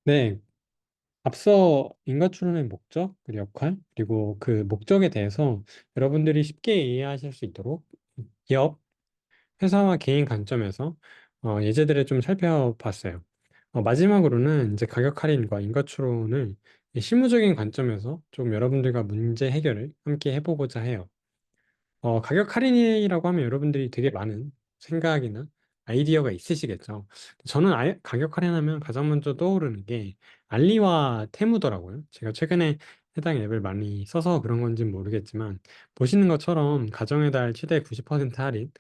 네, 앞서 인가 추론의 목적, 그리고 역할, 그리고 그 목적에 대해서 여러분들이 쉽게 이해하실 수 있도록 기업, 회사와 개인 관점에서 예제들을 좀 살펴봤어요. 마지막으로는 이제 가격 할인과 인가 추론을 이 실무적인 관점에서 좀 여러분들과 문제 해결을 함께 해보고자 해요. 가격 할인이라고 하면 여러분들이 되게 많은 생각이나 아이디어가 있으시겠죠. 저는 가격 할인하면 가장 먼저 떠오르는 게 알리와 테무더라고요. 제가 최근에 해당 앱을 많이 써서 그런 건지는 모르겠지만 보시는 것처럼 가정의 달 최대 90% 할인,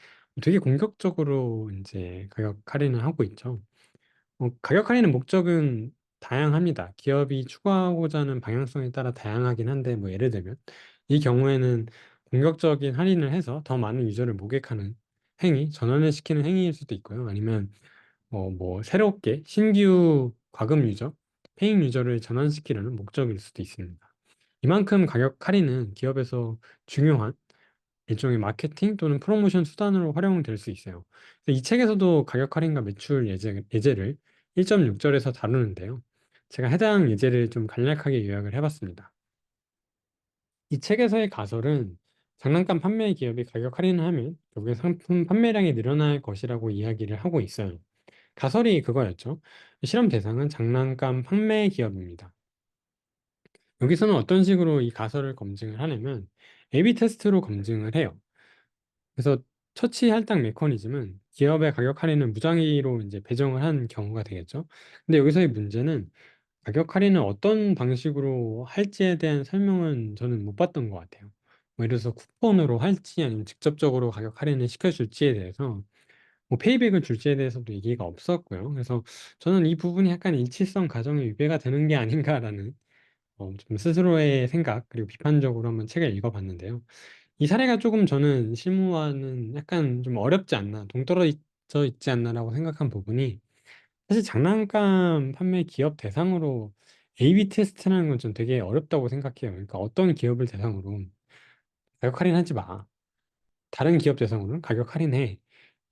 되게 공격적으로 이제 가격 할인을 하고 있죠. 가격 할인의 목적은 다양합니다. 기업이 추구하고자 하는 방향성에 따라 다양하긴 한데, 뭐 예를 들면 이 경우에는 공격적인 할인을 해서 더 많은 유저를 모객하는 행위, 전환을 시키는 행위일 수도 있고요. 아니면 뭐 새롭게 신규 과금 유저, 페이ing 유저를 전환시키려는 목적일 수도 있습니다. 이만큼 가격 할인은 기업에서 중요한 일종의 마케팅 또는 프로모션 수단으로 활용될 수 있어요. 그래서 이 책에서도 가격 할인과 매출 예제를 1.6절에서 다루는데요. 제가 해당 예제를 좀 간략하게 요약을 해봤습니다. 이 책에서의 가설은 장난감 판매 기업이 가격 할인을 하면 결국에 상품 판매량이 늘어날 것이라고 이야기를 하고 있어요. 가설이 그거였죠. 실험 대상은 장난감 판매 기업입니다. 여기서는 어떤 식으로 이 가설을 검증을 하냐면 A/B 테스트로 검증을 해요. 그래서 처치 할당 메커니즘은 기업의 가격 할인을 무작위로 이제 배정을 한 경우가 되겠죠. 근데 여기서의 문제는 가격 할인을 어떤 방식으로 할지에 대한 설명은 저는 못 봤던 것 같아요. 뭐 예를 들어서 쿠폰으로 할지 아니면 직접적으로 가격 할인을 시켜줄지에 대해서 뭐 페이백을 줄지에 대해서도 얘기가 없었고요. 그래서 저는 이 부분이 약간 일치성 가정의 위배가 되는 게 아닌가라는 좀 스스로의 생각 그리고 비판적으로 한번 책을 읽어봤는데요. 이 사례가 조금 저는 실무와는 약간 좀 어렵지 않나, 동떨어져 있지 않나라고 생각한 부분이 사실 장난감 판매 기업 대상으로 A/B 테스트라는 건 좀 되게 어렵다고 생각해요. 그러니까 어떤 기업을 대상으로 가격 할인하지 마. 다른 기업 대상으로는 가격 할인해.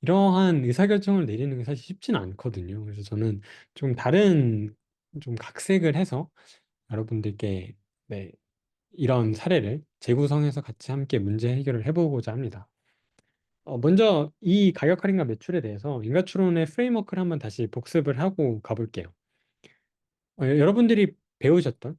이러한 의사결정을 내리는 게 사실 쉽지는 않거든요. 그래서 저는 좀 다른 좀 각색을 해서 여러분들께 네, 이런 사례를 재구성해서 같이 함께 문제 해결을 해보고자 합니다. 먼저 이 가격 할인과 매출에 대해서 인가추론의 프레임워크를 한번 다시 복습을 하고 가볼게요. 여러분들이 배우셨던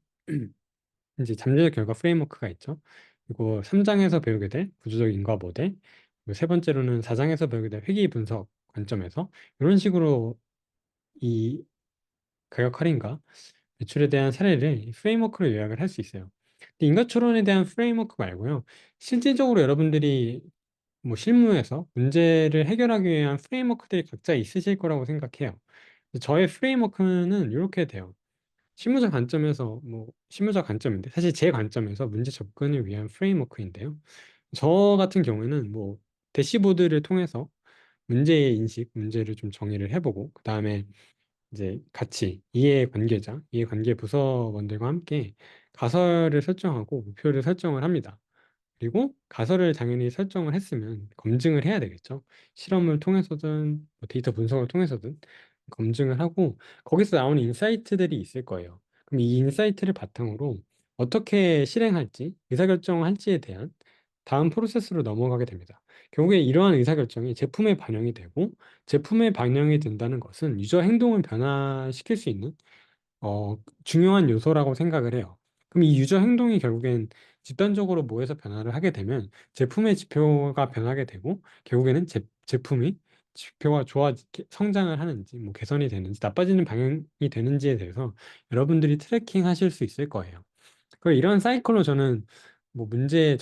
이제 잠재적 결과 프레임워크가 있죠. 그리고 3장에서 배우게 될 구조적 인과 모델, 그리고 세 번째로는 4장에서 배우게 될 회귀 분석 관점에서 이런 식으로 이 가격 할인과 매출에 대한 사례를 프레임워크로 요약을 할 수 있어요. 근데 인가추론에 대한 프레임워크 말고요. 실질적으로 여러분들이 뭐 실무에서 문제를 해결하기 위한 프레임워크들이 각자 있으실 거라고 생각해요. 저의 프레임워크는 이렇게 돼요. 실무적 관점에서 뭐 실무적 관점인데 사실 제 관점에서 문제 접근을 위한 프레임워크인데요. 저 같은 경우에는 뭐 대시보드를 통해서 문제의 인식, 문제를 좀 정의를 해보고 그 다음에 이제 같이 이해 관계 부서원들과 함께 가설을 설정하고 목표를 설정을 합니다. 그리고 가설을 당연히 설정을 했으면 검증을 해야 되겠죠. 실험을 통해서든 뭐 데이터 분석을 통해서든 검증을 하고 거기서 나오는 인사이트들이 있을 거예요. 그럼 이 인사이트를 바탕으로 어떻게 실행할지, 의사결정할지에 대한 다음 프로세스로 넘어가게 됩니다. 결국에 이러한 의사결정이 제품에 반영이 되고 제품에 반영이 된다는 것은 유저 행동을 변화시킬 수 있는 중요한 요소라고 생각을 해요. 그럼 이 유저 행동이 결국엔 집단적으로 모여서 변화를 하게 되면 제품의 지표가 변하게 되고 결국에는 제품이 지표가 성장을 하는지 뭐 개선이 되는지 나빠지는 방향이 되는지에 대해서 여러분들이 트래킹 하실 수 있을 거예요. 그 이런 사이클로 저는 뭐 문제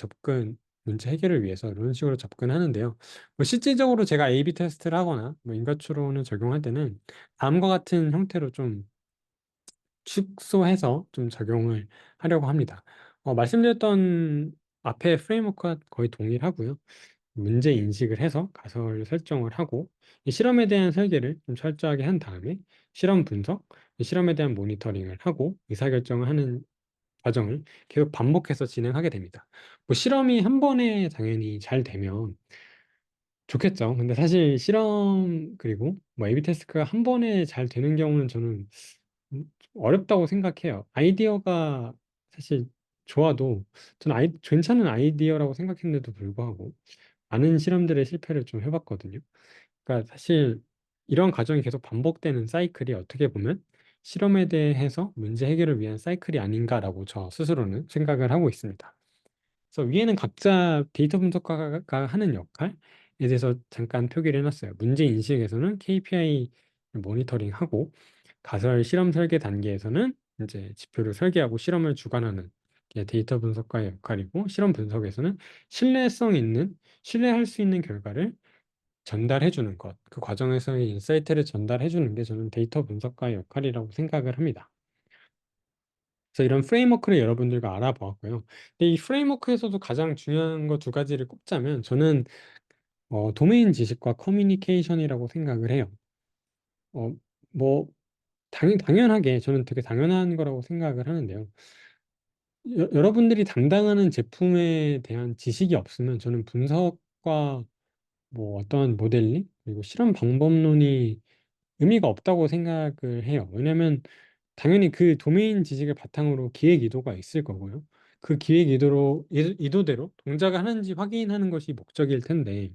해결을 위해서 이런 식으로 접근하는데요. 뭐 실질적으로 제가 A/B 테스트를 하거나 뭐 인가추론을 적용할 때는 다음과 같은 형태로 좀 축소해서 좀 적용을 하려고 합니다. 말씀드렸던 앞에 프레임워크와 거의 동일하고요. 문제 인식을 해서 가설 설정을 하고 이 실험에 대한 설계를 좀 철저하게 한 다음에 실험 분석, 이 실험에 대한 모니터링을 하고 의사결정을 하는 과정을 계속 반복해서 진행하게 됩니다. 뭐 실험이 한 번에 당연히 잘 되면 좋겠죠. 근데 사실 실험 그리고 뭐 A/B 테스트가 한 번에 잘 되는 경우는 저는 어렵다고 생각해요. 아이디어가 사실 좋아도 저는 괜찮은 아이디어라고 생각했는데도 불구하고 많은 실험들의 실패를 좀 해봤거든요. 그러니까 사실 이런 과정이 계속 반복되는 사이클이 어떻게 보면 실험에 대해서 문제 해결을 위한 사이클이 아닌가라고 저 스스로는 생각을 하고 있습니다. 그래서 위에는 각자 데이터 분석가가 하는 역할에 대해서 잠깐 표기를 해놨어요. 문제 인식에서는 KPI 모니터링하고 가설 실험 설계 단계에서는 이제 지표를 설계하고 실험을 주관하는 게 데이터 분석가의 역할이고, 실험 분석에서는 신뢰성 있는 신뢰할 수 있는 결과를 전달해 주는 것, 그 과정에서의 인사이트를 전달해 주는 게 저는 데이터 분석가의 역할이라고 생각을 합니다. 그래서 이런 프레임워크를 여러분들과 알아보았고요. 근데 이 프레임워크에서도 가장 중요한 거 두 가지를 꼽자면 저는 도메인 지식과 커뮤니케이션이라고 생각을 해요. 어, 뭐 당연하게 저는 되게 당연한 거라고 생각을 하는데요. 여러분들이 담당하는 제품에 대한 지식이 없으면 저는 분석과 뭐 어떤 모델링 그리고 실험 방법론이 의미가 없다고 생각을 해요. 왜냐면 당연히 그 도메인 지식을 바탕으로 기획 의도가 있을 거고요. 그 기획 의도대로 동작을 하는지 확인하는 것이 목적일 텐데,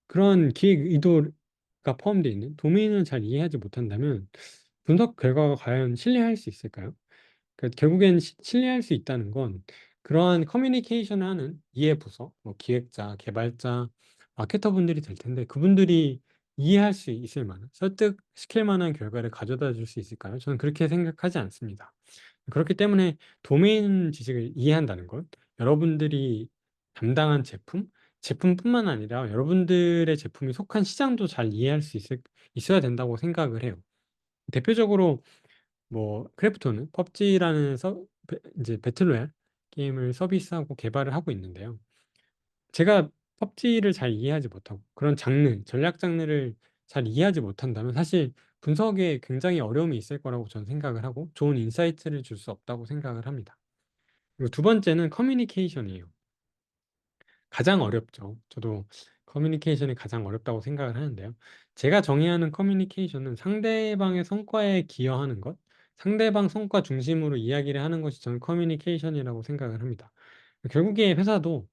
그런 기획 의도가 포함되어 있는 도메인을 잘 이해하지 못한다면 분석 결과가 과연 신뢰할 수 있을까요? 결국엔 신뢰할 수 있다는 건 그러한 커뮤니케이션을 하는 이해 부서, 뭐 기획자, 개발자, 마케터 분들이 될 텐데, 그분들이 이해할 수 있을 만한, 설득시킬 만한 결과를 가져다 줄 수 있을까요? 저는 그렇게 생각하지 않습니다. 그렇기 때문에 도메인 지식을 이해한다는 것, 여러분들이 담당한 제품뿐만 아니라 여러분들의 제품이 속한 시장도 잘 이해할 수 있어야 된다고 생각을 해요. 대표적으로 뭐 크래프톤은 펍지라는 이제 배틀로얄 게임을 서비스하고 개발을 하고 있는데요. 제가 펍지를 잘 이해하지 못하고 그런 전략 장르를 잘 이해하지 못한다면 사실 분석에 굉장히 어려움이 있을 거라고 저는 생각을 하고 좋은 인사이트를 줄 수 없다고 생각을 합니다. 그리고 두 번째는 커뮤니케이션이에요. 가장 어렵죠. 저도 커뮤니케이션이 가장 어렵다고 생각을 하는데요. 제가 정의하는 커뮤니케이션은 상대방의 성과에 기여하는 것, 상대방 성과 중심으로 이야기를 하는 것이 저는 커뮤니케이션이라고 생각을 합니다. 결국에 회사도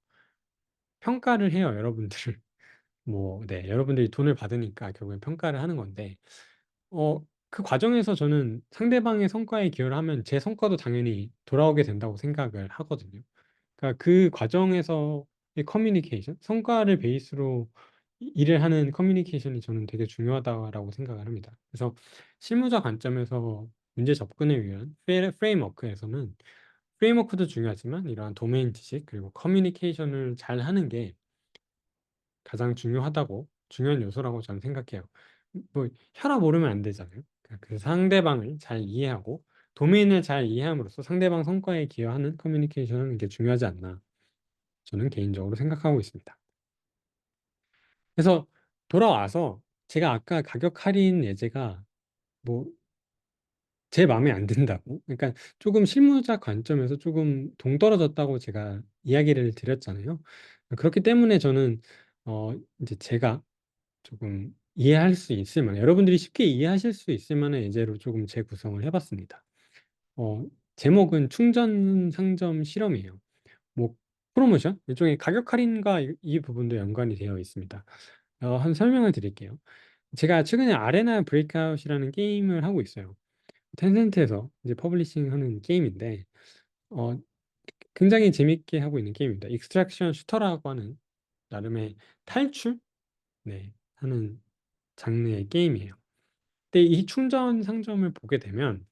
평가를 해요, 여러분들을. 뭐, 네, 여러분들이 돈을 받으니까 결국엔 평가를 하는 건데, 그 과정에서 저는 상대방의 성과에 기여를 하면 제 성과도 당연히 돌아오게 된다고 생각을 하거든요. 그러니까 그 과정에서의 커뮤니케이션, 성과를 베이스로 일을 하는 커뮤니케이션이 저는 되게 중요하다고 생각을 합니다. 그래서 실무자 관점에서 문제 접근을 위한 프레임워크에서는 프레임워크도 중요하지만 이러한 도메인 지식 그리고 커뮤니케이션을 잘 하는 게 가장 중요한 요소라고 저는 생각해요. 뭐 혈압 오르면 안 되잖아요. 그러니까 그 상대방을 잘 이해하고 도메인을 잘 이해함으로써 상대방 성과에 기여하는 커뮤니케이션은 이게 중요하지 않나 저는 개인적으로 생각하고 있습니다. 그래서 돌아와서 제가 아까 가격 할인 예제가 뭐 제 마음에 안 든다고, 그러니까 조금 실무자 관점에서 조금 동떨어졌다고 제가 이야기를 드렸잖아요. 그렇기 때문에 저는 이제 제가 조금 이해할 수 있을 만한, 여러분들이 쉽게 이해하실 수 있을 만한 예제로 조금 재구성을 해봤습니다. 어, 제목은 충전 상점 실험이에요. 뭐 프로모션 일종의 가격 할인과 이 부분도 연관이 되어 있습니다. 한 설명을 드릴게요. 제가 최근에 아레나 브레이크아웃이라는 게임을 하고 있어요. 텐센트에서 이제 퍼블리싱하는 게임인데 어, 굉장히 재밌게 하고 있는 게임입니다. 익스트랙션 슈터라고 하는 나름의 탈출 네, 하는 장르의 게임이에요. 근데 이 충전 상점을 보게 되면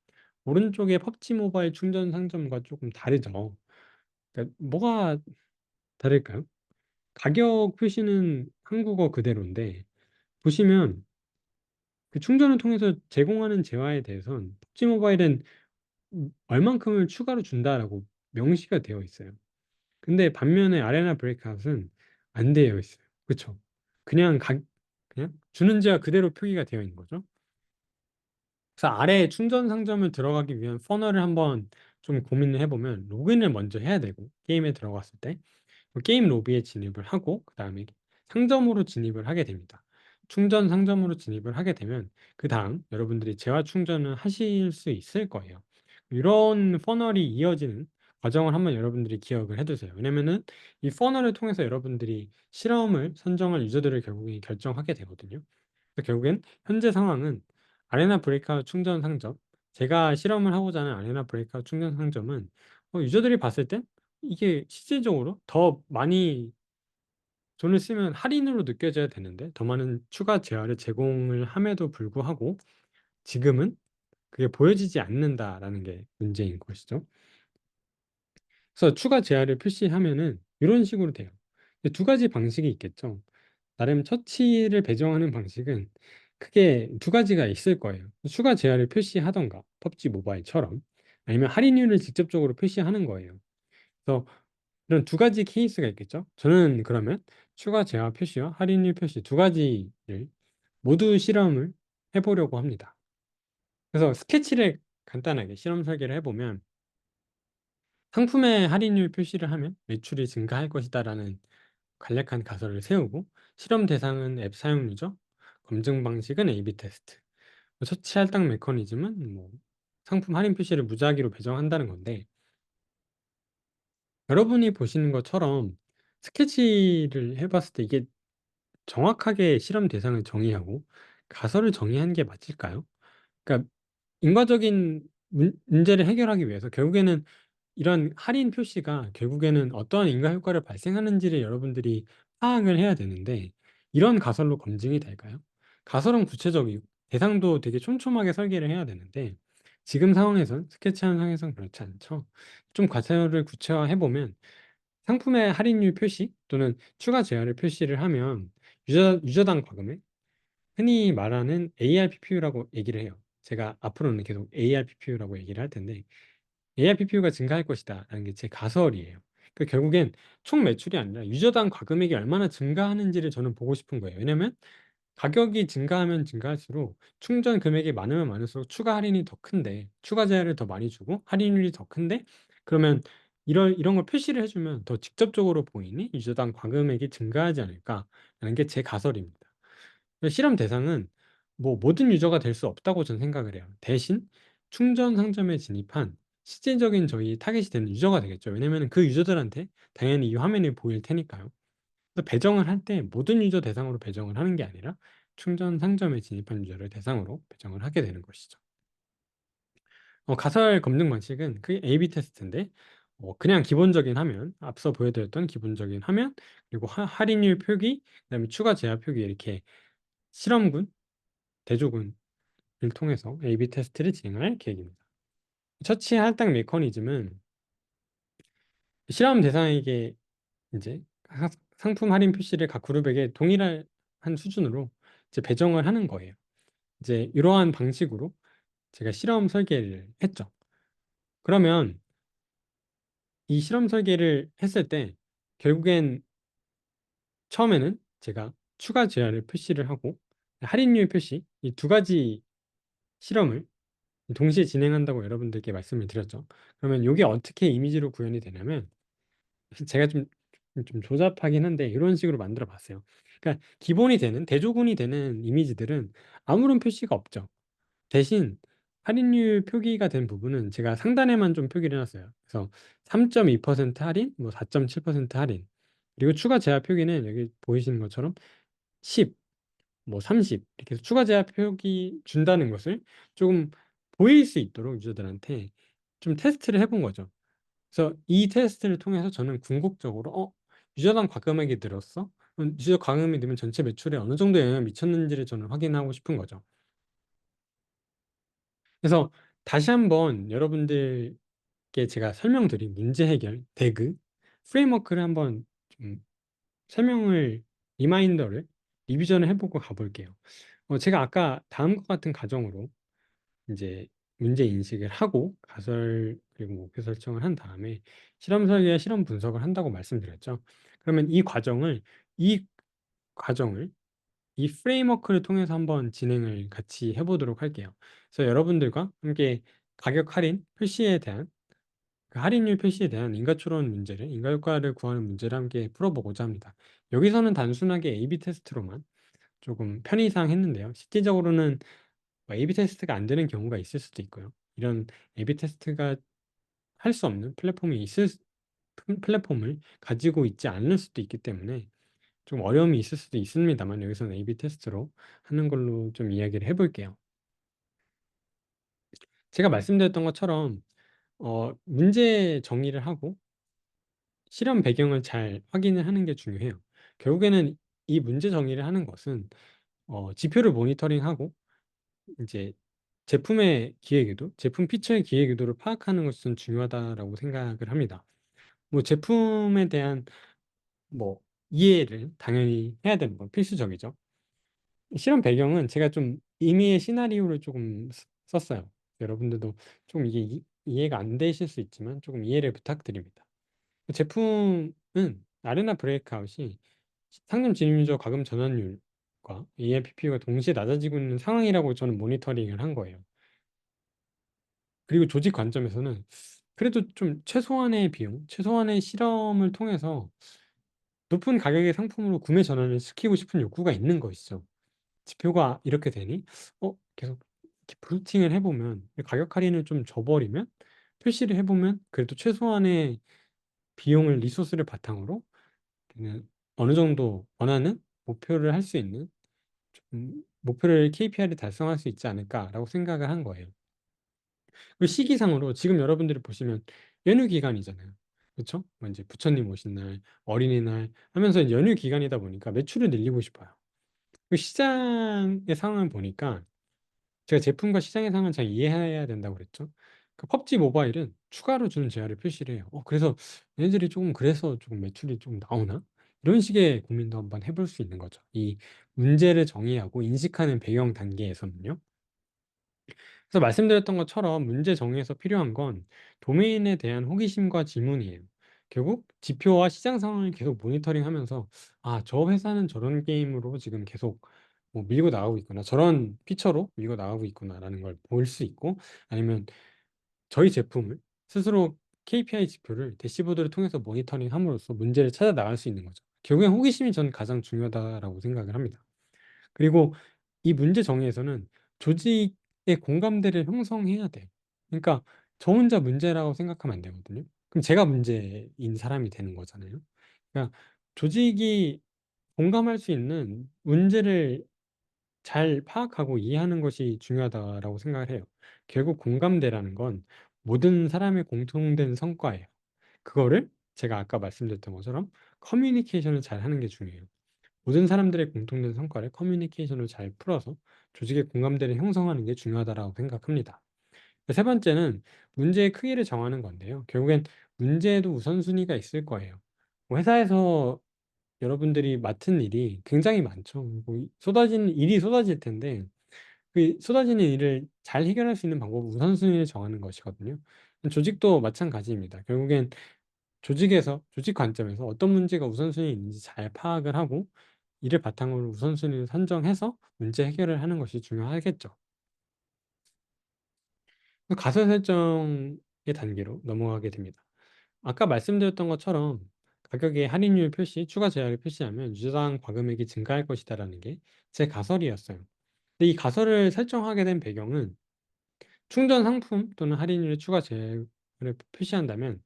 오른쪽에 펍지 모바일 충전 상점과 조금 다르죠. 그러니까 뭐가 다를까요? 가격 표시는 한국어 그대로인데 보시면 그 충전을 통해서 제공하는 재화에 대해서는 펍지 모바일은 얼만큼을 추가로 준다라고 명시가 되어 있어요. 근데 반면에 아레나 브레이크아웃은 안 되어 있어요. 그렇죠? 그냥 그냥 주는 재화 그대로 표기가 되어 있는 거죠. 그래서 아래 충전 상점을 들어가기 위한 퍼널을 한번 좀 고민을 해보면 로그인을 먼저 해야 되고 게임에 들어갔을 때 게임 로비에 진입을 하고 그 다음에 상점으로 진입을 하게 됩니다. 충전 상점으로 진입을 하게 되면 그 다음 여러분들이 재화 충전을 하실 수 있을 거예요. 이런 퍼널이 이어지는 과정을 한번 여러분들이 기억을 해두세요. 왜냐면은 이 퍼널을 통해서 여러분들이 실험을 선정할 유저들을 결국에 결정하게 되거든요. 그래서 결국엔 현재 상황은 아레나 브레이크아웃 충전 상점, 제가 실험을 하고자 하는 아레나 브레이크아웃 충전 상점은 유저들이 봤을 때 이게 실질적으로 더 많이 돈을 쓰면 할인으로 느껴져야 되는데 더 많은 추가 재화를 제공을 함에도 불구하고 지금은 그게 보여지지 않는다라는 게 문제인 것이죠. 그래서 추가 재화를 표시하면은 이런 식으로 돼요. 두 가지 방식이 있겠죠. 나름 처치를 배정하는 방식은 크게 두 가지가 있을 거예요. 추가 재화를 표시하던가 펍지 모바일처럼 아니면 할인율을 직접적으로 표시하는 거예요. 그래서 이런 두 가지 케이스가 있겠죠. 저는 그러면 추가 재화 표시와 할인율 표시 두 가지를 모두 실험을 해보려고 합니다. 그래서 스케치를 간단하게 실험 설계를 해보면 상품의 할인율 표시를 하면 매출이 증가할 것이다라는 간략한 가설을 세우고 실험 대상은 앱 사용 유저, 검증 방식은 A/B 테스트, 처치 할당 메커니즘은 뭐 상품 할인 표시를 무작위로 배정한다는 건데 여러분이 보시는 것처럼 스케치를 해봤을 때 이게 정확하게 실험 대상을 정의하고 가설을 정의한 게 맞을까요? 그러니까 인과적인 문제를 해결하기 위해서 결국에는 이런 할인 표시가 결국에는 어떠한 인과 효과를 발생하는지를 여러분들이 파악을 해야 되는데 이런 가설로 검증이 될까요? 가설은 구체적이고 대상도 되게 촘촘하게 설계를 해야 되는데 지금 상황에선 스케치하는 상황에선 그렇지 않죠. 좀 가설을 구체화해 보면 상품의 할인율 표시 또는 추가 제한을 표시를 하면 유저당 과금액, 흔히 말하는 ARPPU라고 얘기를 해요. 제가 앞으로는 계속 ARPPU라고 얘기를 할 텐데 ARPPU가 증가할 것이다 라는 게 제 가설이에요. 그 결국엔 총 매출이 아니라 유저당 과금액이 얼마나 증가하는지를 저는 보고 싶은 거예요. 왜냐면 가격이 증가하면 증가할수록 충전 금액이 많으면 많을수록 추가 할인이 더 큰데 추가 제한을 더 많이 주고 할인율이 더 큰데 그러면 이런 걸 표시를 해주면 더 직접적으로 보이니 유저당 과금액이 증가하지 않을까라는 게 제 가설입니다. 실험 대상은 뭐 모든 유저가 될 수 없다고 저는 생각을 해요. 대신 충전 상점에 진입한 실질적인 저희 타겟이 되는 유저가 되겠죠. 왜냐면 그 유저들한테 당연히 이 화면이 보일 테니까요. 그래서 배정을 할 때 모든 유저 대상으로 배정을 하는 게 아니라 충전 상점에 진입한 유저를 대상으로 배정을 하게 되는 것이죠. 가설 검증 방식은 그 A/B 테스트인데 그냥 기본적인 화면, 앞서 보여드렸던 기본적인 화면, 그리고 할인율 표기, 그다음에 추가 제한 표기 이렇게 실험군, 대조군을 통해서 A/B 테스트를 진행할 계획입니다. 처치 할당 메커니즘은 실험 대상에게 이제 상품 할인 표시를 각 그룹에게 동일한 수준으로 이제 배정을 하는 거예요. 이제 이러한 방식으로 제가 실험 설계를 했죠. 그러면 이 실험 설계를 했을 때 결국엔 처음에는 제가 추가 제한을 표시를 하고 할인율 표시 이 두 가지 실험을 동시에 진행한다고 여러분들께 말씀을 드렸죠. 그러면 이게 어떻게 이미지로 구현이 되냐면 제가 좀 조잡하긴 한데 이런 식으로 만들어 봤어요. 그러니까 기본이 되는 대조군이 되는 이미지들은 아무런 표시가 없죠. 대신 할인율 표기가 된 부분은 제가 상단에만 좀 표기를 해놨어요. 그래서 3.2% 할인, 뭐 4.7% 할인. 그리고 추가 제한 표기는 여기 보이시는 것처럼 10, 뭐 30 이렇게 해서 추가 제한 표기 준다는 것을 조금 보일 수 있도록 유저들한테 좀 테스트를 해본 거죠. 그래서 이 테스트를 통해서 저는 궁극적으로 유저당 과금액이 늘었어? 그럼 유저 과금이 늘면 전체 매출에 어느 정도 영향을 미쳤는지를 저는 확인하고 싶은 거죠. 그래서 다시 한번 여러분들께 제가 설명드린 문제 해결, 대그, 프레임워크를 한번 좀 설명을, 리마인더를 리비전을 해보고 가볼게요. 제가 아까 다음과 같은 과정으로 이제 문제 인식을 하고 가설 그리고 목표 설정을 한 다음에 실험 설계와 실험 분석을 한다고 말씀드렸죠. 그러면 이 과정을 이 프레임워크를 통해서 한번 진행을 같이 해보도록 할게요. 그래서 여러분들과 함께 가격 할인 표시에 대한 그 할인율 표시에 대한 인과추론 문제를 인과효과를 구하는 문제를 함께 풀어보고자 합니다. 여기서는 단순하게 A/B 테스트로만 조금 편의상 했는데요. 실질적으로는 뭐 A/B 테스트가 안 되는 경우가 있을 수도 있고요. 이런 A/B 테스트가 할 수 없는 플랫폼을 가지고 있지 않을 수도 있기 때문에 좀 어려움이 있을 수도 있습니다만 여기서는 A/B 테스트로 하는 걸로 좀 이야기를 해볼게요. 제가 말씀드렸던 것처럼 문제 정의를 하고 실험 배경을 잘 확인을 하는 게 중요해요. 결국에는 이 문제 정의를 하는 것은 지표를 모니터링하고 이제 제품의 기획유도, 제품 피처의 기획유도를 파악하는 것은 중요하다라고 생각을 합니다. 뭐 제품에 대한 뭐 이해를 당연히 해야 되는 건 필수적이죠. 실험 배경은 제가 좀 임의의 시나리오를 조금 썼어요. 여러분들도 좀 이게 이해가 안 되실 수 있지만 조금 이해를 부탁드립니다. 제품은 아레나 브레이크아웃이 상점 진입률과 과금 전환율과 ARPPU가 동시에 낮아지고 있는 상황이라고 저는 모니터링을 한 거예요. 그리고 조직 관점에서는 그래도 좀 최소한의 비용, 최소한의 실험을 통해서 높은 가격의 상품으로 구매 전환을 시키고 싶은 욕구가 있는 것이죠. 지표가 이렇게 되니 계속 이렇게 브루팅을 해보면 가격 할인을 좀 줘버리면 표시를 해보면 그래도 최소한의 비용을 리소스를 바탕으로 그냥 어느 정도 원하는 목표를 할 수 있는 목표를 KPI를 달성할 수 있지 않을까라고 생각을 한 거예요. 그리고 시기상으로 지금 여러분들이 보시면 연휴 기간이잖아요. 그렇죠? 뭐 이제 부처님 오신 날, 어린이날 하면서 이제 연휴 기간이다 보니까 매출을 늘리고 싶어요. 그 시장의 상황을 보니까 제가 제품과 시장의 상황을 잘 이해해야 된다고 그랬죠. 그 펍지 모바일은 추가로 주는 제한을 표시를 해요. 그래서 얘네들이 조금 그래서 조금 매출이 좀 나오나? 이런 식의 고민도 한번 해볼 수 있는 거죠. 이 문제를 정의하고 인식하는 배경 단계에서는요. 그래서 말씀드렸던 것처럼 문제 정의에서 필요한 건 도메인에 대한 호기심과 질문이에요. 결국 지표와 시장 상황을 계속 모니터링하면서 저 회사는 저런 게임으로 지금 계속 뭐 밀고 나가고 있구나. 저런 피처로 밀고 나가고 있구나라는 걸 볼 수 있고 아니면 저희 제품을 스스로 KPI 지표를 대시보드를 통해서 모니터링함으로써 문제를 찾아 나갈 수 있는 거죠. 결국엔 호기심이 전 가장 중요하다라고 생각을 합니다. 그리고 이 문제 정의에서는 조직의 공감대를 형성해야 돼요. 그러니까 저 혼자 문제라고 생각하면 안 되거든요. 그럼 제가 문제인 사람이 되는 거잖아요. 그러니까 조직이 공감할 수 있는 문제를 잘 파악하고 이해하는 것이 중요하다라고 생각을 해요. 결국 공감대라는 건 모든 사람의 공통된 성과예요. 그거를 제가 아까 말씀드렸던 것처럼 커뮤니케이션을 잘 하는 게 중요해요. 모든 사람들의 공통된 성과를 커뮤니케이션을 잘 풀어서 조직의 공감대를 형성하는 게 중요하다고 생각합니다. 세 번째는 문제의 크기를 정하는 건데요. 결국엔 문제에도 우선순위가 있을 거예요. 뭐 회사에서 여러분들이 맡은 일이 굉장히 많죠. 뭐 일이 쏟아질 텐데 그 쏟아지는 일을 잘 해결할 수 있는 방법은 우선순위를 정하는 것이거든요. 조직도 마찬가지입니다. 결국엔 조직 관점에서 어떤 문제가 우선순위에 있는지 잘 파악을 하고 이를 바탕으로 우선순위를 선정해서 문제 해결을 하는 것이 중요하겠죠. 가설 설정의 단계로 넘어가게 됩니다. 아까 말씀드렸던 것처럼 가격의 할인율 표시, 추가 제약을 표시하면 유저당 과금액이 증가할 것이다라는 게 제 가설이었어요. 근데 이 가설을 설정하게 된 배경은 충전 상품 또는 할인율의 추가 제약을 표시한다면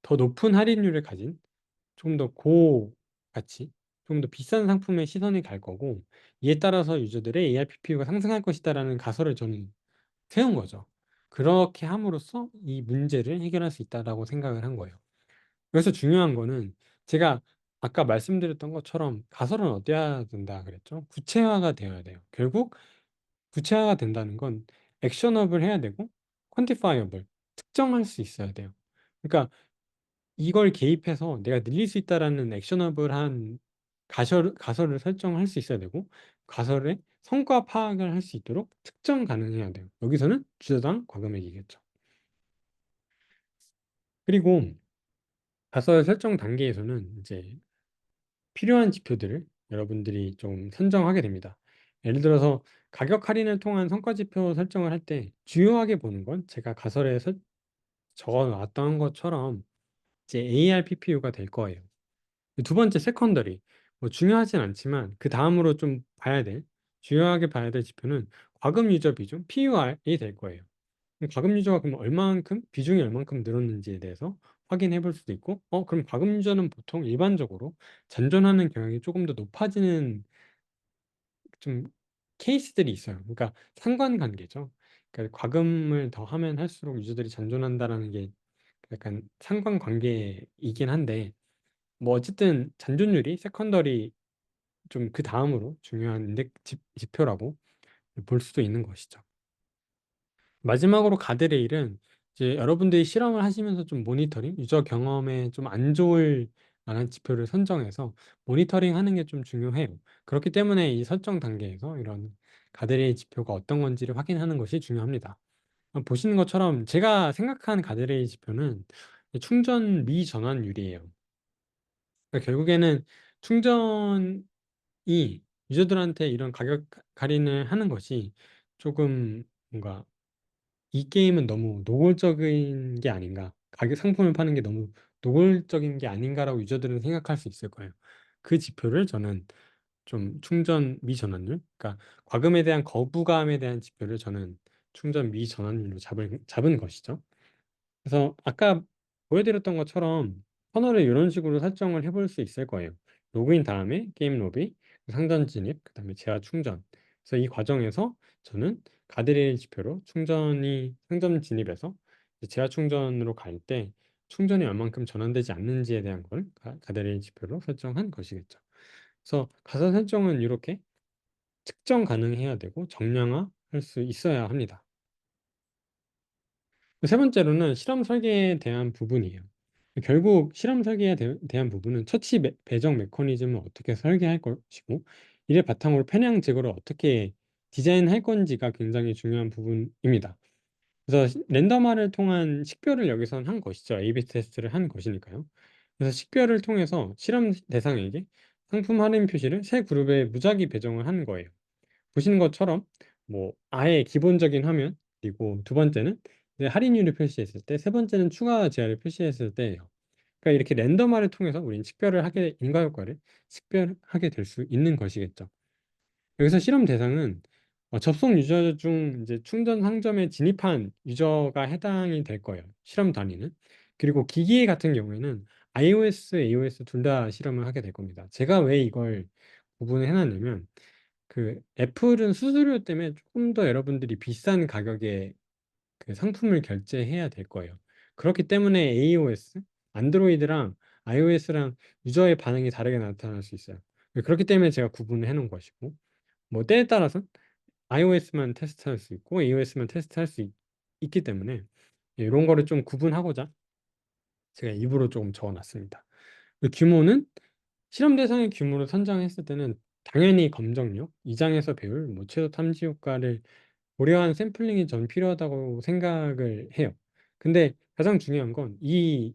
더 높은 할인율을 가진 조금 더 고가치, 좀 더 비싼 상품에 시선이 갈 거고 이에 따라서 유저들의 ARPPU가 상승할 것이다라는 가설을 저는 세운 거죠. 그렇게 함으로써 이 문제를 해결할 수 있다라고 생각을 한 거예요. 그래서 중요한 거는 제가 아까 말씀드렸던 것처럼 가설은 어때야 된다 그랬죠? 구체화가 되어야 돼요. 결국 구체화가 된다는 건 액션업을 해야 되고 퀀티파이어블, 특정할 수 있어야 돼요. 그러니까 이걸 개입해서 내가 늘릴 수 있다라는 액션업을 가설을 설정할 수 있어야 되고 가설의 성과 파악을 할 수 있도록 특정 가능해야 돼요. 여기서는 주저당 과금액이겠죠. 그리고 가설 설정 단계에서는 이제 필요한 지표들을 여러분들이 좀 선정하게 됩니다. 예를 들어서 가격 할인을 통한 성과 지표 설정을 할 때 중요하게 보는 건 제가 가설에 적어 놨던 것처럼 이제 ARPPU가 될 거예요. 두 번째 세컨더리 뭐 중요하진 않지만 그 다음으로 좀 봐야 될, 중요하게 봐야 될 지표는 과금 유저 비중, PUR이 될 거예요. 과금 유저가 그럼 얼만큼, 비중이 얼만큼 늘었는지에 대해서 확인해 볼 수도 있고, 그럼 과금 유저는 보통 일반적으로 잔존하는 경향이 조금 더 높아지는 좀 케이스들이 있어요. 그러니까 상관관계죠. 그러니까 과금을 더 하면 할수록 유저들이 잔존한다라는 게 약간 상관관계이긴 한데, 뭐 어쨌든 잔존율이 세컨더리 좀 그 다음으로 중요한 지표라고 볼 수도 있는 것이죠. 마지막으로 가드레일은 이제 여러분들이 실험을 하시면서 좀 모니터링, 유저 경험에 좀 안 좋을 만한 지표를 선정해서 모니터링 하는 게 좀 중요해요. 그렇기 때문에 이 설정 단계에서 이런 가드레일 지표가 어떤 건지를 확인하는 것이 중요합니다. 보시는 것처럼 제가 생각한 가드레일 지표는 충전 미전환율이에요. 그러니까 결국에는 충전이 유저들한테 이런 가격 할인을 하는 것이 조금 뭔가 이 게임은 너무 노골적인 게 아닌가, 가격 상품을 파는 게 너무 노골적인 게 아닌가라고 유저들은 생각할 수 있을 거예요. 그 지표를 저는 좀 충전 미전환율, 그러니까 과금에 대한 거부감에 대한 지표를 저는 충전 미전환율로 잡은 것이죠. 그래서 아까 보여드렸던 것처럼 터널을 이런 식으로 설정을 해볼 수 있을 거예요. 로그인 다음에 게임 로비, 상점 진입, 그다음에 재화 충전. 그래서 이 과정에서 저는 가드레일 지표로 충전이 상점 진입에서 이제 재화 충전으로 갈 때 충전이 얼만큼 전환되지 않는지에 대한 걸 가드레일 지표로 설정한 것이겠죠. 그래서 가사 설정은 이렇게 측정 가능해야 되고 정량화할 수 있어야 합니다. 세 번째로는 실험 설계에 대한 부분이에요. 결국 실험 설계에 대한 부분은 처치 배정 메커니즘을 어떻게 설계할 것이고, 이를 바탕으로 편향 제거를 어떻게 디자인할 건지가 굉장히 중요한 부분입니다. 그래서 랜덤화를 통한 식별을 여기선 한 것이죠. A/B 테스트를 한 것이니까요. 그래서 식별을 통해서 실험 대상에게 상품 할인 표시를 세 그룹에 무작위 배정을 하는 거예요. 보시는 것처럼 뭐 아예 기본적인 화면, 그리고 두 번째는 이제 할인율을 표시했을 때, 세 번째는 추가 제한을 표시했을 때예요. 그러니까 이렇게 랜덤화를 통해서 우리는 인과 효과를 식별하게 될 수 있는 것이겠죠. 여기서 실험 대상은 접속 유저 중 이제 충전 상점에 진입한 유저가 해당이 될 거예요. 실험 단위는. 그리고 기기 같은 경우에는 iOS, AOS 둘 다 실험을 하게 될 겁니다. 제가 왜 이걸 구분을 해놨냐면, 그 애플은 수수료 때문에 조금 더 여러분들이 비싼 가격에 그 상품을 결제해야 될 거예요. 그렇기 때문에 iOS, 안드로이드랑 iOS랑 유저의 반응이 다르게 나타날 수 있어요. 그렇기 때문에 제가 구분을 해놓은 것이고, 뭐 때에 따라서 iOS만 테스트할 수 있고 AOS만 테스트할 수 있기 때문에 이런 거를 좀 구분하고자 제가 입으로 조금 적어놨습니다. 그 규모는 실험 대상의 규모를 선정했을 때는 당연히 검정력, 2장에서 배울 뭐 최소 탐지 효과를 고려한 샘플링이 전 필요하다고 생각을 해요. 근데 가장 중요한 건 이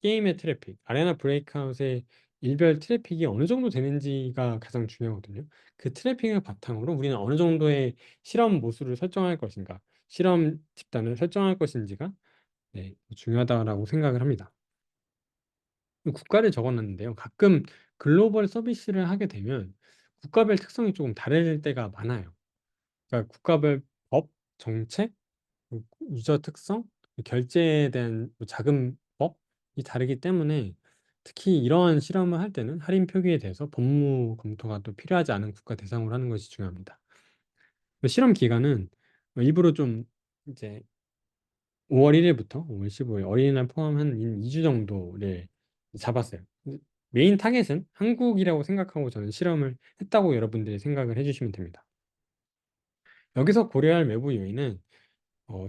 게임의 트래픽, 아레나 브레이크아웃의 일별 트래픽이 어느 정도 되는지가 가장 중요하거든요. 그 트래픽을 바탕으로 우리는 어느 정도의 실험 모수를 설정할 것인가, 실험 집단을 설정할 것인지가 네, 중요하다라고 생각을 합니다. 국가를 적어놨는데요. 가끔 글로벌 서비스를 하게 되면 국가별 특성이 조금 다를 때가 많아요. 그러니까 국가별 법, 정책, 유저 특성, 결제에 대한 뭐 자금법이 다르기 때문에 특히 이러한 실험을 할 때는 할인 표기에 대해서 법무 검토가 또 필요하지 않은 국가 대상으로 하는 것이 중요합니다. 실험 기간은 일부러 좀 이제 5월 1일부터 5월 15일 어린이날 포함한 2주 정도를 잡았어요. 메인 타겟은 한국이라고 생각하고 저는 실험을 했다고 여러분들이 생각을 해주시면 됩니다. 여기서 고려할 외부 요인은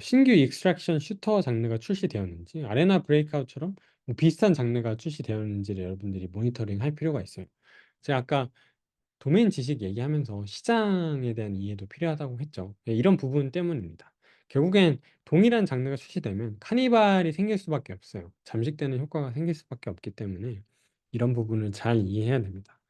신규 익스트랙션 슈터 장르가 출시되었는지, 아레나 브레이크아웃처럼 뭐 비슷한 장르가 출시되었는지를 여러분들이 모니터링 할 필요가 있어요. 제가 아까 도메인 지식 얘기하면서 시장에 대한 이해도 필요하다고 했죠. 네, 이런 부분 때문입니다. 결국엔 동일한 장르가 출시되면 카니발이 생길 수밖에 없어요. 잠식되는 효과가 생길 수밖에 없기 때문에 이런 부분을 잘 이해해야 됩니다.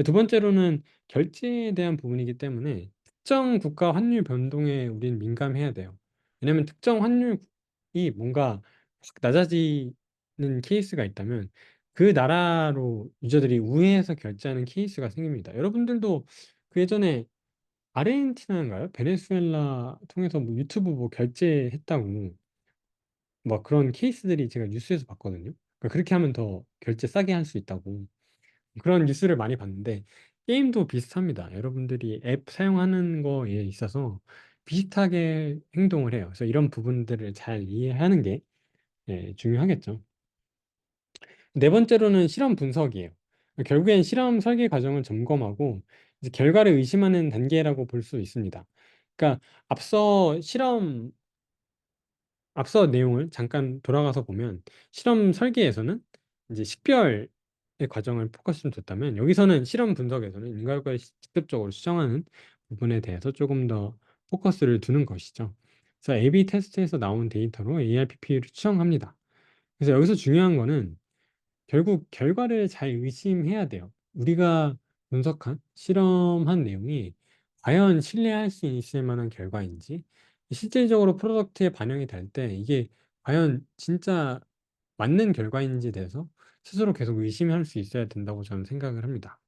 두 번째로는 결제에 대한 부분이기 때문에 특정 국가 환율 변동에 우리는 민감해야 돼요. 왜냐하면 특정 환율이 뭔가 확 낮아지는 케이스가 있다면 그 나라로 유저들이 우회해서 결제하는 케이스가 생깁니다. 여러분들도 그 예전에 아르헨티나인가요? 베네수엘라 통해서 뭐 유튜브 뭐 결제했다고 막 그런 케이스들이 제가 뉴스에서 봤거든요. 그러니까 그렇게 하면 더 결제 싸게 할 수 있다고 그런 뉴스를 많이 봤는데 게임도 비슷합니다. 여러분들이 앱 사용하는 거에 있어서 비슷하게 행동을 해요. 그래서 이런 부분들을 잘 이해하는 게 중요하겠죠. 네 번째로는 실험 분석이에요. 결국엔 실험 설계 과정을 점검하고 이제 결과를 의심하는 단계라고 볼 수 있습니다. 그러니까 앞서 실험 앞서 내용을 잠깐 돌아가서 보면 실험 설계에서는 이제 식별의 과정을 포커스를 뒀다면 여기서는 실험 분석에서는 인과율과를 직접적으로 수정하는 부분에 대해서 조금 더 포커스를 두는 것이죠. 그래서 A/B 테스트에서 나온 데이터로 ARPP를 추정합니다. 그래서 여기서 중요한 거는 결국 결과를 잘 의심해야 돼요. 우리가 분석한 실험한 내용이 과연 신뢰할 수 있을 만한 결과인지 실질적으로 프로덕트에 반영이 될 때 이게 과연 진짜 맞는 결과인지에 대해서 스스로 계속 의심할 수 있어야 된다고 저는 생각을 합니다.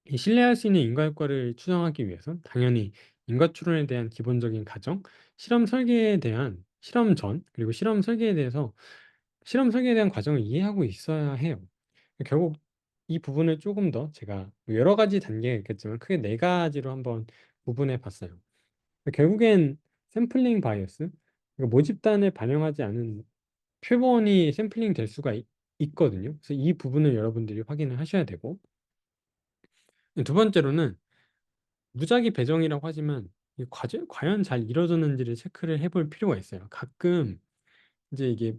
이 신뢰할 수 있는 인과 효과를 추정하기 위해선 당연히 인과 추론에 대한 기본적인 가정, 실험 설계에 대한 실험 전, 그리고 실험 설계에 대한 과정을 이해하고 있어야 해요. 결국 이 부분을 조금 더 제가 뭐 여러 가지 단계가 있겠지만 크게 네 가지로 한번 구분해 봤어요. 결국엔 샘플링 바이어스, 그러니까 모집단을 반영하지 않은 표본이 샘플링 될 수가 있거든요. 그래서 이 부분을 여러분들이 확인을 하셔야 되고 두 번째로는 무작위 배정이라고 하지만 과연 잘 이루어졌는지를 체크를 해볼 필요가 있어요. 가끔 이제 이게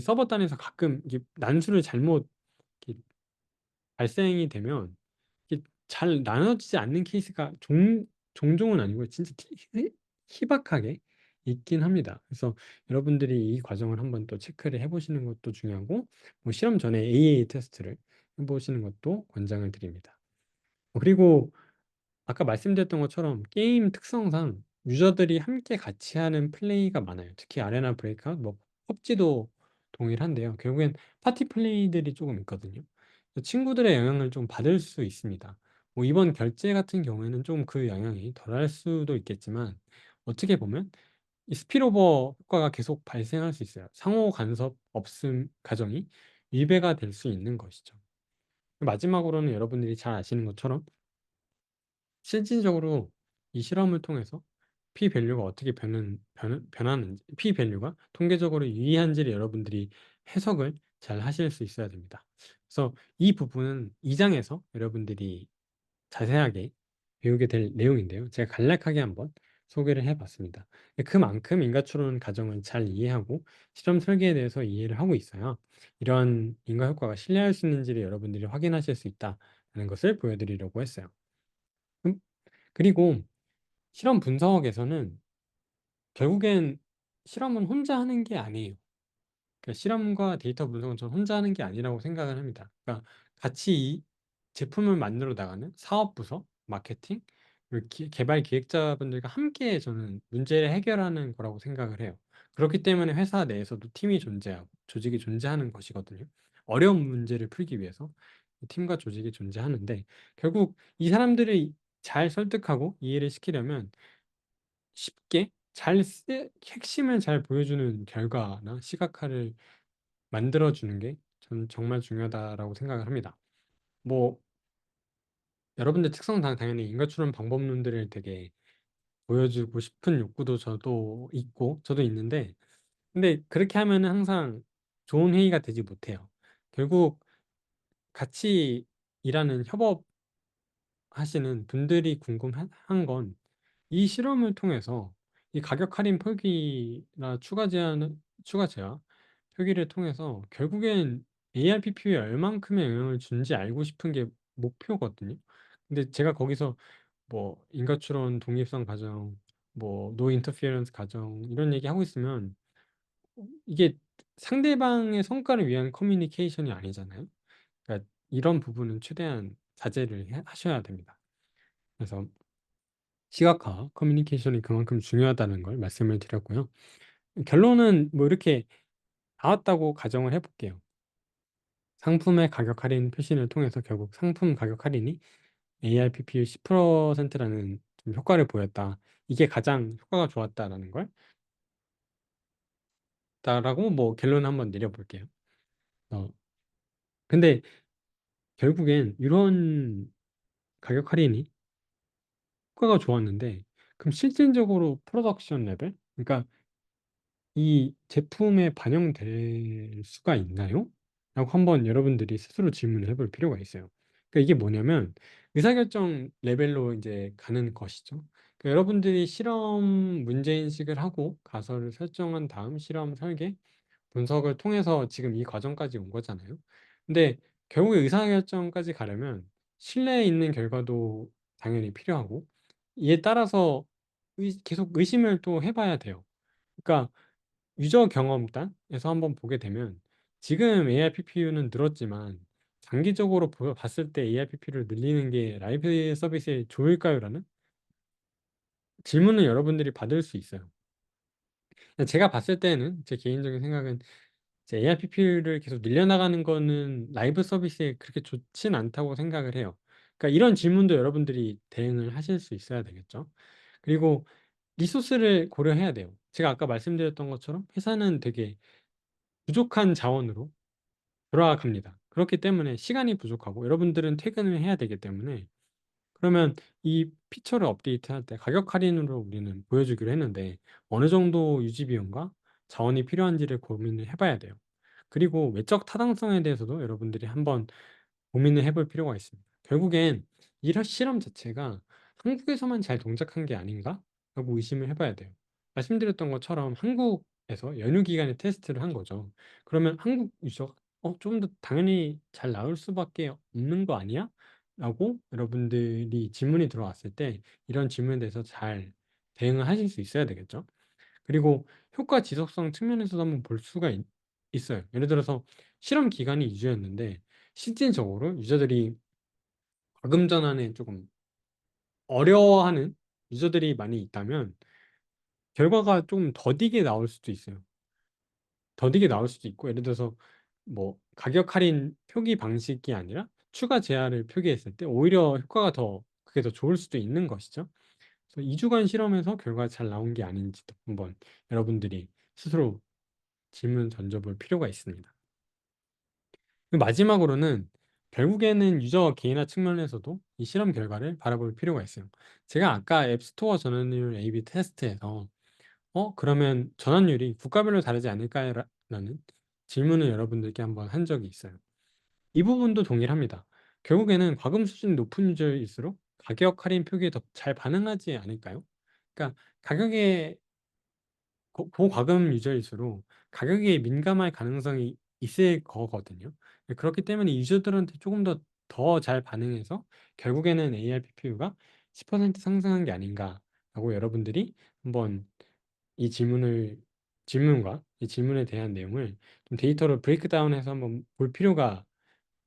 서버 단에서 가끔 이게 난수를 잘못 이렇게 발생이 되면 이게 잘 나눠지지 않는 케이스가 종종은 아니고 진짜 희박하게 있긴 합니다. 그래서 여러분들이 이 과정을 한번 또 체크를 해보시는 것도 중요하고 뭐 실험 전에 AA 테스트를 해보시는 것도 권장을 드립니다. 그리고 아까 말씀드렸던 것처럼 게임 특성상 유저들이 함께 같이 하는 플레이가 많아요. 특히 아레나 브레이크아웃, 뭐 펍지도 동일한데요. 결국엔 파티 플레이들이 조금 있거든요. 그래서 친구들의 영향을 좀 받을 수 있습니다. 뭐 이번 결제 같은 경우에는 좀 그 영향이 덜할 수도 있겠지만 어떻게 보면 이 스피로버 효과가 계속 발생할 수 있어요. 상호 간섭 없음 가정이 위배가 될 수 있는 것이죠. 마지막으로는 여러분들이 잘 아시는 것처럼 실질적으로 이 실험을 통해서 p-밸류가 어떻게 변하는지, p-밸류가 통계적으로 유의한지를 여러분들이 해석을 잘 하실 수 있어야 됩니다. 그래서 이 부분은 2장에서 여러분들이 자세하게 배우게 될 내용인데요. 제가 간략하게 한번 소개를 해봤습니다. 그만큼 인과추론 과정을 잘 이해하고 실험 설계에 대해서 이해를 하고 있어야 이런 인과 효과가 신뢰할 수 있는지를 여러분들이 확인하실 수 있다는 것을 보여드리려고 했어요. 그리고 실험 분석에서는 결국엔 실험은 혼자 하는 게 아니에요. 그러니까 실험과 데이터 분석은 저는 혼자 하는 게 아니라고 생각을 합니다. 그러니까 같이 이 제품을 만들어 나가는 사업 부서, 마케팅, 그리고 개발 기획자분들과 함께 저는 문제를 해결하는 거라고 생각을 해요. 그렇기 때문에 회사 내에서도 팀이 존재하고 조직이 존재하는 것이거든요. 어려운 문제를 풀기 위해서 팀과 조직이 존재하는데 결국 이 사람들을 잘 설득하고 이해를 시키려면 쉽게 핵심을 잘 보여주는 결과나 시각화를 만들어주는 게 저는 정말 중요하다라고 생각을 합니다. 뭐 여러분들 특성상 당연히 인과추론 방법론들을 되게 보여주고 싶은 욕구도 저도 있고 저도 있는데 근데 그렇게 하면은 항상 좋은 회의가 되지 못해요. 결국 같이 일하는 협업하시는 분들이 궁금한 건 이 실험을 통해서 이 가격 할인 표기나 추가 제한 표기를 통해서 결국엔 ARPP에 얼만큼의 영향을 준지 알고 싶은 게 목표거든요. 근데 제가 거기서 뭐 인과추론 독립성 가정, 뭐 노 인터피어런스 가정 이런 얘기 하고 있으면 이게 상대방의 성과를 위한 커뮤니케이션이 아니잖아요. 그러니까 이런 부분은 최대한 자제를 하셔야 됩니다. 그래서 시각화 커뮤니케이션이 그만큼 중요하다는 걸 말씀을 드렸고요. 결론은 뭐 이렇게 나왔다고 가정을 해볼게요. 상품의 가격 할인 표시를 통해서 결국 상품 가격 할인이 ARPPU 10%라는 좀 효과를 보였다. 이게 가장 효과가 좋았다라는 걸 다라고 뭐 결론을 한번 내려볼게요. 어, 근데 결국엔 이런 가격 할인이 효과가 좋았는데 그럼 실질적으로 프로덕션 레벨? 그러니까 이 제품에 반영될 수가 있나요? 라고 한번 여러분들이 스스로 질문을 해볼 필요가 있어요. 그러니까 이게 뭐냐면 의사결정 레벨로 이제 가는 것이죠. 그러니까 여러분들이 실험 문제인식을 하고 가설을 설정한 다음 실험 설계, 분석을 통해서 지금 이 과정까지 온 거잖아요. 근데 결국에 의사결정까지 가려면 신뢰 있는 결과도 당연히 필요하고 이에 따라서 계속 의심을 또 해봐야 돼요. 그러니까 유저 경험단에서 한번 보게 되면 지금 ARPPU는 늘었지만 장기적으로 봤을 때 ARPPU를 늘리는 게 라이브 서비스에 좋을까요? 라는 질문을 여러분들이 받을 수 있어요. 제가 봤을 때는 제 개인적인 생각은 이제 ARPPU를 계속 늘려나가는 거는 라이브 서비스에 그렇게 좋진 않다고 생각을 해요. 그러니까 이런 질문도 여러분들이 대응을 하실 수 있어야 되겠죠. 그리고 리소스를 고려해야 돼요. 제가 아까 말씀드렸던 것처럼 회사는 되게 부족한 자원으로 돌아갑니다. 그렇기 때문에 시간이 부족하고 여러분들은 퇴근을 해야 되기 때문에 그러면 이 피처를 업데이트할 때 가격 할인으로 우리는 보여주기로 했는데 어느 정도 유지 비용과 자원이 필요한지를 고민을 해봐야 돼요. 그리고 외적 타당성에 대해서도 여러분들이 한번 고민을 해볼 필요가 있습니다. 결국엔 이런 실험 자체가 한국에서만 잘 동작한 게 아닌가? 라고 의심을 해봐야 돼요. 말씀드렸던 것처럼 한국에서 연휴 기간에 테스트를 한 거죠. 그러면 한국 유저가 좀 더 당연히 잘 나올 수밖에 없는 거 아니야? 라고 여러분들이 질문이 들어왔을 때 이런 질문에 대해서 잘 대응을 하실 수 있어야 되겠죠. 그리고 효과 지속성 측면에서도 한번 볼 수가 있어요. 예를 들어서 실험 기간이 2주였는데 실질적으로 유저들이 과금 전환에 조금 어려워하는 유저들이 많이 있다면 결과가 좀 더디게 나올 수도 있어요. 더디게 나올 수도 있고 예를 들어서 뭐 가격 할인 표기 방식이 아니라 추가 제한을 표기했을 때 오히려 효과가 더 그게 더 좋을 수도 있는 것이죠. 그래서 2주간 실험해서 결과가 잘 나온 게 아닌지도 한번 여러분들이 스스로 질문 던져볼 필요가 있습니다. 마지막으로는 결국에는 유저 개인화 측면에서도 이 실험 결과를 바라볼 필요가 있어요. 제가 아까 앱스토어 전환율 A/B 테스트에서 그러면 전환율이 국가별로 다르지 않을까요? 라는 질문을 여러분들께 한번 한 적이 있어요. 이 부분도 동일합니다. 결국에는 과금 수준이 높은 유저일수록 가격 할인 표기에 더 잘 반응하지 않을까요? 그러니까 가격에 고과금 유저일수록 가격에 민감할 가능성이 있을 거거든요. 그렇기 때문에 유저들한테 조금 더 잘 반응해서 결국에는 ARPPU가 10% 상승한 게 아닌가라고 여러분들이 한번 이 질문과 이 질문에 대한 내용을 좀 데이터로 브레이크다운해서 한번 볼 필요가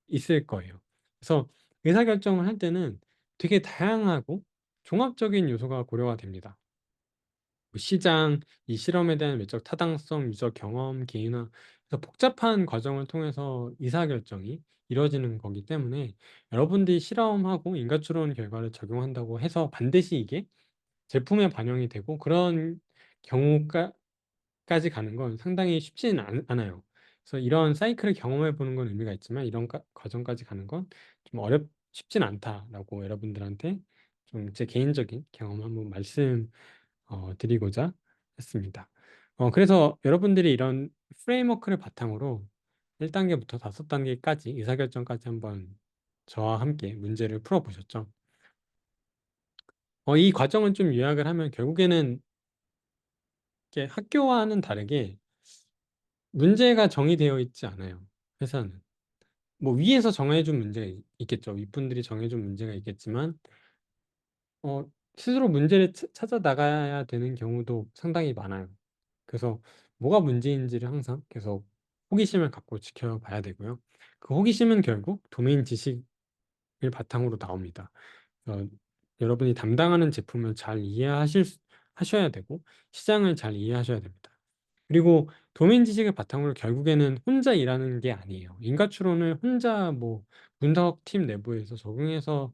있을 거예요. 그래서 의사결정을 할 때는 되게 다양하고 종합적인 요소가 고려가 됩니다. 뭐 시장, 이 실험에 대한 외적 타당성, 유저 경험, 개인화, 그래서 복잡한 과정을 통해서 의사결정이 이루어지는 거기 때문에 여러분들이 실험하고 인과추론 결과를 적용한다고 해서 반드시 이게 제품에 반영이 되고 그런 경우까지 가는 건 상당히 쉽지는 않아요. 그래서 이런 사이클을 경험해 보는 건 의미가 있지만 이런 과정까지 가는 건 좀 쉽진 않다라고 여러분들한테 좀 제 개인적인 경험 한번 드리고자 했습니다. 그래서 여러분들이 이런 프레임워크를 바탕으로 1단계부터 5단계까지 의사결정까지 한번 저와 함께 문제를 풀어보셨죠. 이 과정을 좀 요약을 하면 결국에는 이렇게 학교와는 다르게 문제가 정의되어 있지 않아요. 회사는. 뭐 위에서 정해준 문제가 있겠죠. 윗분들이 정해준 문제가 있겠지만 어, 스스로 문제를 찾아 나가야 되는 경우도 상당히 많아요. 그래서 뭐가 문제인지를 항상 계속 호기심을 갖고 지켜봐야 되고요. 그 호기심은 결국 도메인 지식을 바탕으로 나옵니다. 어, 여러분이 담당하는 제품을 잘 하셔야 되고 시장을 잘 이해하셔야 됩니다. 그리고 도메인 지식을 바탕으로 결국에는 혼자 일하는 게 아니에요. 인과 추론을 혼자 뭐 분석팀 내부에서 적용해서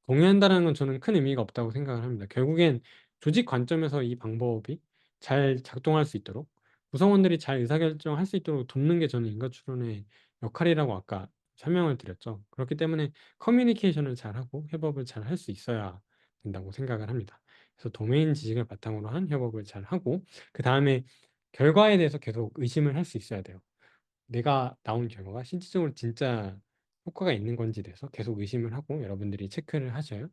공유한다는 건 저는 큰 의미가 없다고 생각을 합니다. 결국엔 조직 관점에서 이 방법이 잘 작동할 수 있도록 구성원들이 잘 의사결정할 수 있도록 돕는 게 저는 인과 추론의 역할이라고 아까 설명을 드렸죠. 그렇기 때문에 커뮤니케이션을 잘하고 협업을 잘 할 수 있어야 된다고 생각을 합니다. 그래서 도메인 지식을 바탕으로 한 협업을 잘 하고 그 다음에 결과에 대해서 계속 의심을 할 수 있어야 돼요. 내가 나온 결과가 실질적으로 진짜 효과가 있는 건지에 대해서 계속 의심을 하고 여러분들이 체크를 하셔야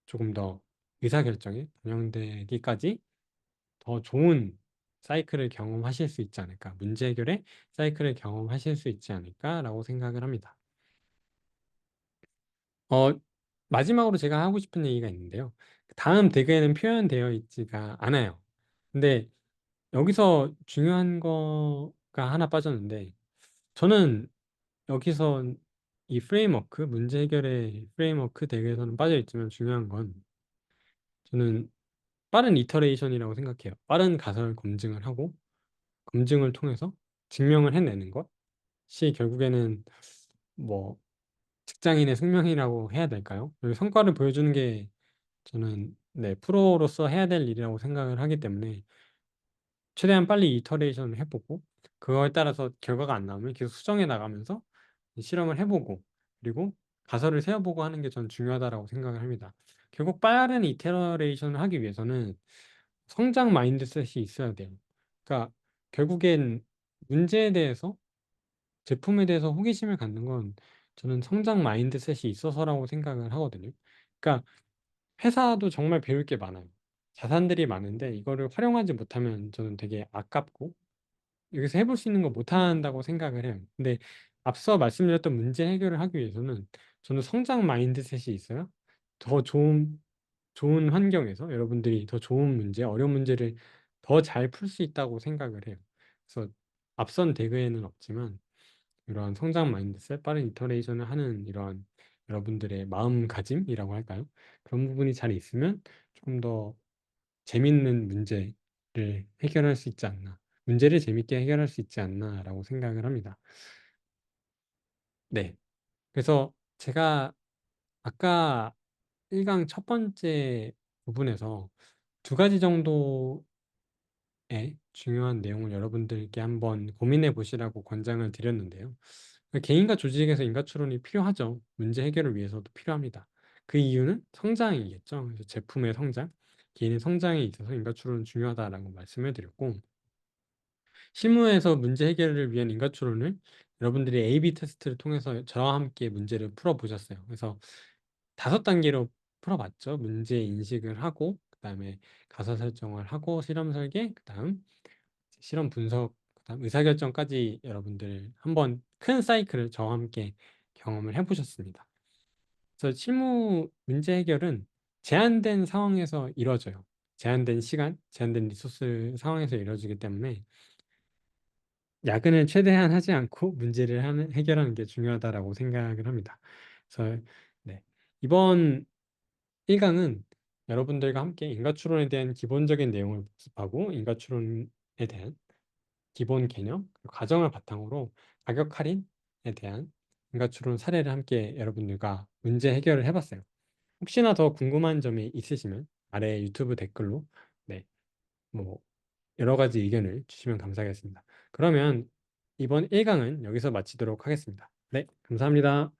조금 더 의사결정에 반영되기까지 더 좋은 사이클을 경험하실 수 있지 않을까, 문제 해결의 사이클을 경험하실 수 있지 않을까라고 생각을 합니다. 어, 마지막으로 제가 하고 싶은 얘기가 있는데요. 다음 대그에는 표현되어 있지가 않아요. 근데 여기서 중요한 거가 하나 빠졌는데, 저는 여기서 이 프레임워크, 문제 해결의 프레임워크 대개에서는 빠져 있지만 중요한 건 저는 빠른 이터레이션이라고 생각해요. 빠른 가설 검증을 하고 검증을 통해서 증명을 해내는 것이 결국에는 뭐 직장인의 숙명이라고 해야 될까요? 여기 성과를 보여주는 게 저는 네, 프로로서 해야 될 일이라고 생각을 하기 때문에 최대한 빨리 이터레이션을 해보고 그거에 따라서 결과가 안 나오면 계속 수정해 나가면서 실험을 해보고 그리고 가설을 세워보고 하는 게 전 중요하다라고 생각을 합니다. 결국 빠른 이터레이션을 하기 위해서는 성장 마인드셋이 있어야 돼요. 그러니까 결국엔 문제에 대해서 제품에 대해서 호기심을 갖는 건 저는 성장 마인드셋이 있어서라고 생각을 하거든요. 그러니까 회사도 정말 배울 게 많아요. 자산들이 많은데 이거를 활용하지 못하면 저는 되게 아깝고 여기서 해볼 수 있는 거 못한다고 생각을 해요. 근데 앞서 말씀드렸던 문제 해결을 하기 위해서는 저는 성장 마인드셋이 있어야 더 좋은 환경에서 여러분들이 더 좋은 문제, 어려운 문제를 더 잘 풀 수 있다고 생각을 해요. 그래서 앞선 대그에는 없지만 이러한 성장 마인드셋, 빠른 이터레이션을 하는 이러한 여러분들의 마음가짐이라고 할까요? 그런 부분이 잘 있으면 조금 더 재밌는 문제를 해결할 수 있지 않나. 문제를 재밌게 해결할 수 있지 않나라고 생각을 합니다. 네. 그래서 제가 아까 1강 첫 번째 부분에서 두 가지 정도의 중요한 내용을 여러분들께 한번 고민해 보시라고 권장을 드렸는데요. 개인과 조직에서 인과 추론이 필요하죠. 문제 해결을 위해서도 필요합니다. 그 이유는 성장이겠죠. 그래서 제품의 성장, 개인의 성장에 있어서 인과 추론은 중요하다라고 말씀을 드렸고, 실무에서 문제 해결을 위한 인과 추론을 여러분들이 A/B 테스트를 통해서 저와 함께 문제를 풀어보셨어요. 그래서 5단계로 풀어봤죠. 문제 인식을 하고, 그다음에 가사 설정을 하고, 실험 설계, 그다음 실험 분석, 그다음 의사결정까지 여러분들 한번 큰 사이클을 저와 함께 경험을 해보셨습니다. 그래서 실무 문제 해결은 제한된 상황에서 이루어져요. 제한된 시간, 제한된 리소스 상황에서 이루어지기 때문에 야근을 최대한 하지 않고 문제를 해결하는 게 중요하다라고 생각을 합니다. 그래서 네, 이번 1강은 여러분들과 함께 인과추론에 대한 기본적인 내용을 복습하고 인과추론에 대한 기본 개념, 과정을 바탕으로 가격 할인에 대한 인과추론 사례를 함께 여러분들과 문제 해결을 해봤어요. 혹시나 더 궁금한 점이 있으시면 아래 유튜브 댓글로 네, 뭐 여러 가지 의견을 주시면 감사하겠습니다. 그러면 이번 1강은 여기서 마치도록 하겠습니다. 네, 감사합니다.